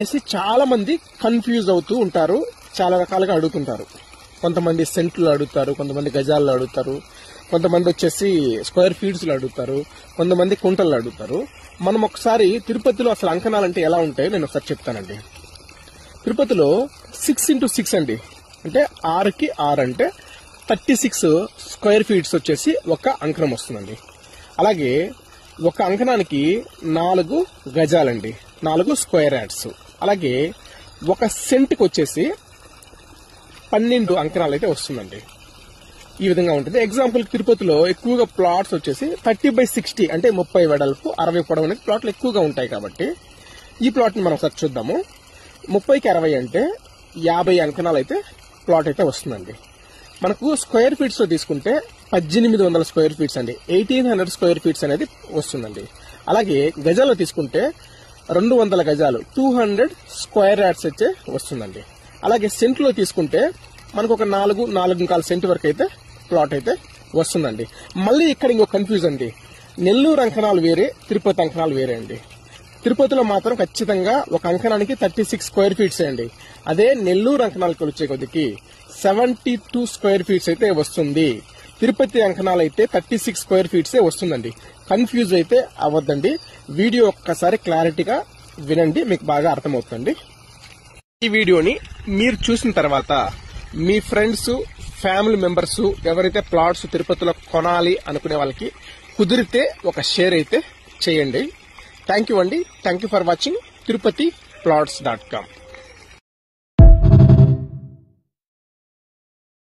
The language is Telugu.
చాలా మంది కన్ఫ్యూజ్ అవుతూ ఉంటారు, చాలా రకాలుగా అడుగుతుంటారు. కొంతమంది సెంట్లు అడుగుతారు, కొంతమంది గజాల్లో అడుగుతారు, కొంతమంది వచ్చేసి స్క్వేర్ ఫీట్స్ లో అడుగుతారు, కొంతమంది కుంటల్లో అడుగుతారు. మనం ఒకసారి తిరుపతిలో అసలు అంకణాలంటే ఎలా ఉంటాయో నేను ఒకసారి చెప్తానండి. తిరుపతిలో 6x6 అండి, అంటే 6కి 6 అంటే 36 స్క్వేర్ ఫీట్స్ వచ్చేసి ఒక అంకణం వస్తుందండి. అలాగే ఒక అంకణానికి 4 గజాలండి, 4 స్క్వేర్ యార్డ్స్. అలాగే ఒక సెంట్కి వచ్చేసి 12 అంకణాలు అయితే వస్తుందండి. ఈ విధంగా ఉంటుంది. ఎగ్జాంపుల్ తిరుపతిలో ఎక్కువగా ప్లాట్స్ వచ్చేసి 30/60 అంటే 30 వెడల్పు 60 పొడవు అనేది ప్లాట్లు ఎక్కువగా ఉంటాయి. కాబట్టి ఈ ప్లాట్ ని మనం ఒకసారి చూద్దాము. 30కి 60 అంటే 50 అంకణాలు అయితే ప్లాట్ అయితే వస్తుందండి. మనకు స్క్వేర్ ఫీట్స్ లో తీసుకుంటే 1800 స్క్వేర్ ఫీట్స్ అండి, 1800 స్క్వేర్ ఫీట్స్ అనేది వస్తుందండి. అలాగే గజాల్లో తీసుకుంటే 200 గజాలు 200 స్క్వేర్ యార్డ్స్ అయితే వస్తుందండి. అలాగే సెంట్ లో తీసుకుంటే మనకు ఒక 4.25 సెంట్ వరకు అయితే ప్లాట్ అయితే వస్తుందండి. మళ్ళీ ఇక్కడ ఇంకో కన్ఫ్యూజ్ అండి, నెల్లూరు అంకణాలు వేరే, తిరుపతి అంకణాలు వేరే అండి. తిరుపతిలో మాత్రం ఖచ్చితంగా ఒక అంకణానికి 36 స్క్వేర్ ఫీట్స్ అండి. అదే నెల్లూరు అంకణాలకు వచ్చే కొద్దికి 72 స్క్వేర్ ఫీట్స్ అయితే వస్తుంది. తిరుపతి అంకణాలు అయితే 36 స్క్వేర్ ఫీట్స్ వస్తుందండి. కన్ఫ్యూజ్ అయితే అవ్వద్దండి. వీడియో ఒక్కసారి క్లారిటీగా వినండి, మీకు బాగా అర్థమవుతుంది. ఈ వీడియోని మీరు చూసిన తర్వాత మీ ఫ్రెండ్స్, ఫ్యామిలీ మెంబర్స్ ఎవరైతే ప్లాట్స్ తిరుపతిలో కొనాలి అనుకునే వాళ్ళకి కుదిరితే ఒక షేర్ అయితే చేయండి. థ్యాంక్ యూ అండి. Thank you for watching Tirupati plots.com.